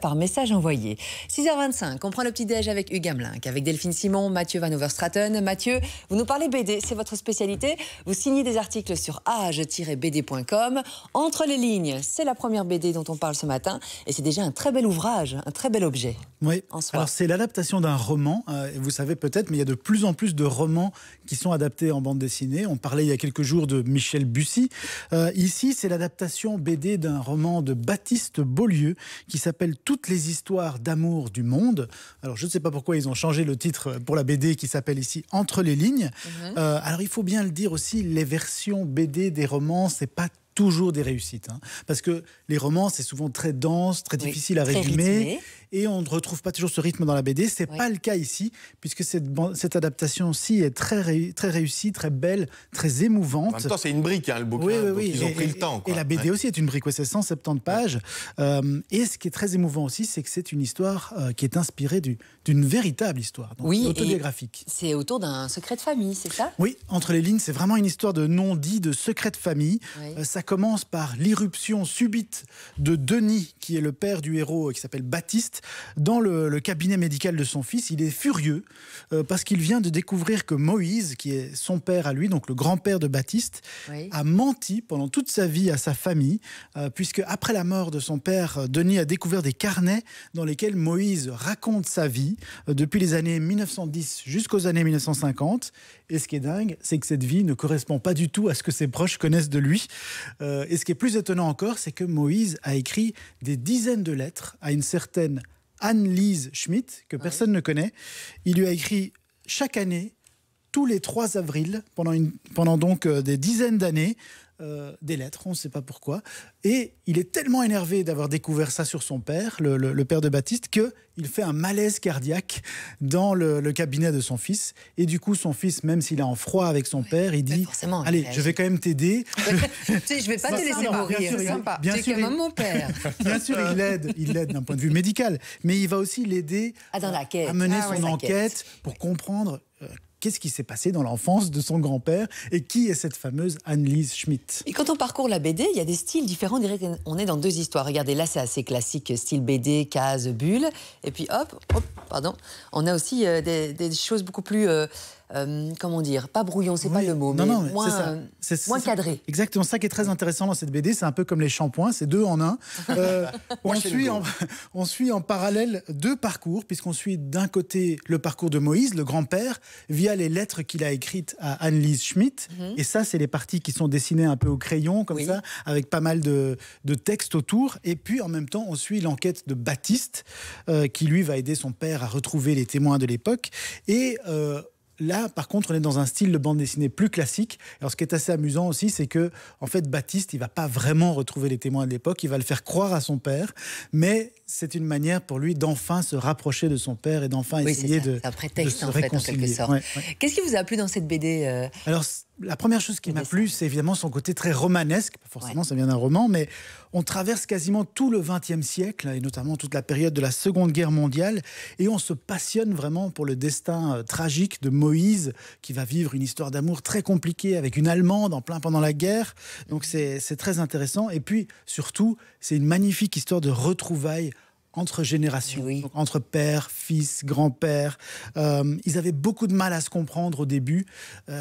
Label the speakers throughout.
Speaker 1: par message envoyé. 6h25, on prend le petit-déj avec Hugues Hamelin, avec Delphine Simon, Mathieu Van Overstraten. Mathieu, vous nous parlez BD, c'est votre spécialité. Vous signez des articles sur age-bd.com. Entre les lignes, c'est la première BD dont on parle ce matin. Et c'est déjà un très bel ouvrage, un très bel objet.
Speaker 2: Oui,
Speaker 1: en soi.
Speaker 2: Alors c'est l'adaptation d'un roman. Vous savez peut-être, mais il y a de plus en plus de romans qui sont adaptés en bande dessinée. On parlait il y a quelques jours de Michel Bussy. Ici, c'est l'adaptation BD d'un roman de Baptiste Beaulieu qui s'appelle Toutes les histoires d'amour du monde. Alors je ne sais pas pourquoi ils ont changé le titre pour la BD qui s'appelle ici Entre les lignes. Alors il faut bien le dire aussi, les versions BD des romans, c'est pas toujours des réussites. Parce que les romans, c'est souvent très dense, très difficile à résumer. Et on ne retrouve pas toujours ce rythme dans la BD. Ce n'est pas le cas ici, puisque cette adaptation-ci est très réussie, très belle, très émouvante.
Speaker 3: En même temps, c'est une brique, le bouquin.
Speaker 2: Oui.
Speaker 3: Ils ont pris le temps.
Speaker 2: Et la BD aussi est une brique, c'est 170 pages. Et ce qui est très émouvant aussi, c'est que c'est une histoire qui est inspirée d'une véritable histoire, donc autobiographique.
Speaker 1: C'est autour d'un secret de famille, c'est ça?
Speaker 2: Oui, Entre les lignes, c'est vraiment une histoire de non-dit, de secret de famille. Ça commence par l'irruption subite de Denis, qui est le père du héros, qui s'appelle Baptiste, dans le cabinet médical de son fils. Il est furieux parce qu'il vient de découvrir que Moïse, qui est son père à lui, donc le grand-père de Baptiste, a menti pendant toute sa vie à sa famille, puisque après la mort de son père, Denis a découvert des carnets dans lesquels Moïse raconte sa vie depuis les années 1910 jusqu'aux années 1950. Et ce qui est dingue, c'est que cette vie ne correspond pas du tout à ce que ses proches connaissent de lui. Et ce qui est plus étonnant encore, c'est que Moïse a écrit des dizaines de lettres à une certaine Anne-Lise Schmitt, que personne ne connaît. Il lui a écrit chaque année, tous les 3 avril, pendant donc des dizaines d'années, des lettres, on ne sait pas pourquoi. Et il est tellement énervé d'avoir découvert ça sur son père, le père de Baptiste, qu'il fait un malaise cardiaque dans le cabinet de son fils. Et du coup, son fils, même s'il est en froid avec son père, il dit « Allez, je vais quand même t'aider. »
Speaker 1: Je ne vais pas te laisser mourir, c'est sympa. Tu es quand même mon père.
Speaker 2: Bien sûr, il l'aide d'un point de vue médical, mais il va aussi l'aider à mener son enquête pour comprendre qu'est-ce qui s'est passé dans l'enfance de son grand-père et qui est cette fameuse Anne-Lise Schmitt.
Speaker 1: Et quand on parcourt la BD, il y a des styles différents. On dirait qu'on est dans 2 histoires. Regardez, là, c'est assez classique, style BD, case, bulle. Et puis, on a aussi des choses beaucoup plus... comment dire, pas brouillon, c'est pas le mot, mais moins cadré.
Speaker 2: Exactement, ça qui est très intéressant dans cette BD, c'est un peu comme les shampoings, c'est 2 en 1. On suit en parallèle 2 parcours, puisqu'on suit d'un côté le parcours de Moïse, le grand-père, via les lettres qu'il a écrites à Anne-Lise Schmitt. Et ça, c'est les parties qui sont dessinées un peu au crayon, comme ça, avec pas mal de textes autour. Et puis, en même temps, on suit l'enquête de Baptiste, qui lui va aider son père à retrouver les témoins de l'époque. Et là, par contre, on est dans un style de bande dessinée plus classique. Alors, ce qui est assez amusant aussi, c'est que, en fait, Baptiste, il va pas vraiment retrouver les témoins de l'époque. Il va le faire croire à son père, mais c'est une manière pour lui d'enfin se rapprocher de son père et d'enfin essayer de
Speaker 1: un prétexte,
Speaker 2: se
Speaker 1: en fait,
Speaker 2: réconcilier.
Speaker 1: en quelque sorte. Qu'est-ce qui vous a plu dans cette BD
Speaker 2: Alors, la première chose qui m'a plu, c'est évidemment son côté très romanesque. Forcément, ça vient d'un roman, mais on traverse quasiment tout le XXe siècle, et notamment toute la période de la Seconde Guerre mondiale, et on se passionne vraiment pour le destin tragique de Moïse, qui va vivre une histoire d'amour très compliquée avec une Allemande en plein pendant la guerre. Donc c'est très intéressant. Et puis, surtout, c'est une magnifique histoire de retrouvailles entre générations, donc entre père, fils, grand-père. Ils avaient beaucoup de mal à se comprendre au début.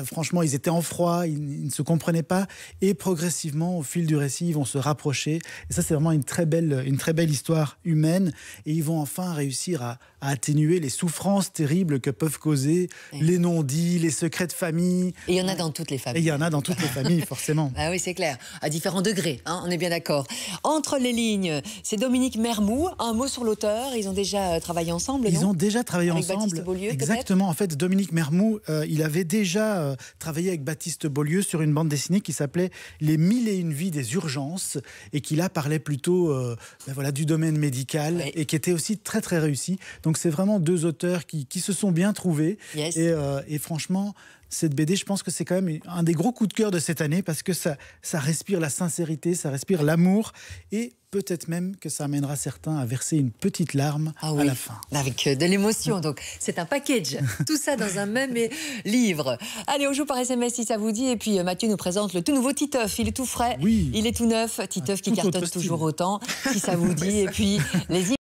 Speaker 2: Franchement, ils étaient en froid, ils ne se comprenaient pas. Et progressivement, au fil du récit, ils vont se rapprocher. Et ça, c'est vraiment une très belle histoire humaine. Et ils vont enfin réussir à atténuer les souffrances terribles que peuvent causer les non-dits, les secrets de famille.
Speaker 1: Et il y en a dans toutes les familles.
Speaker 2: Et il y en a dans toutes les familles, forcément.
Speaker 1: Ah oui, c'est clair. À différents degrés, on est bien d'accord. Entre les lignes, c'est Dominique Mermoux. Un mot sur l'auteur, ils ont déjà travaillé ensemble,
Speaker 2: Ils ont déjà travaillé
Speaker 1: avec
Speaker 2: ensemble.
Speaker 1: Baptiste Beaulieu,
Speaker 2: exactement. En fait, Dominique Mermoux, il avait déjà travaillé avec Baptiste Beaulieu sur une bande dessinée qui s'appelait Les 1001 vies des urgences et qui là parlait plutôt du domaine médical et qui était aussi très très réussi. Donc c'est vraiment 2 auteurs qui se sont bien trouvés. Et franchement, cette BD, je pense que c'est quand même un des gros coups de cœur de cette année parce que ça respire la sincérité, ça respire l'amour et peut-être même que ça amènera certains à verser une petite larme à la fin.
Speaker 1: Avec de l'émotion, donc c'est un package. Tout ça dans un même livre. Allez, on joue par SMS si ça vous dit. Et puis Mathieu nous présente le tout nouveau Titeuf. Il est tout frais, il est tout neuf. Titeuf qui cartonne toujours autant, si ça vous dit. Et puis les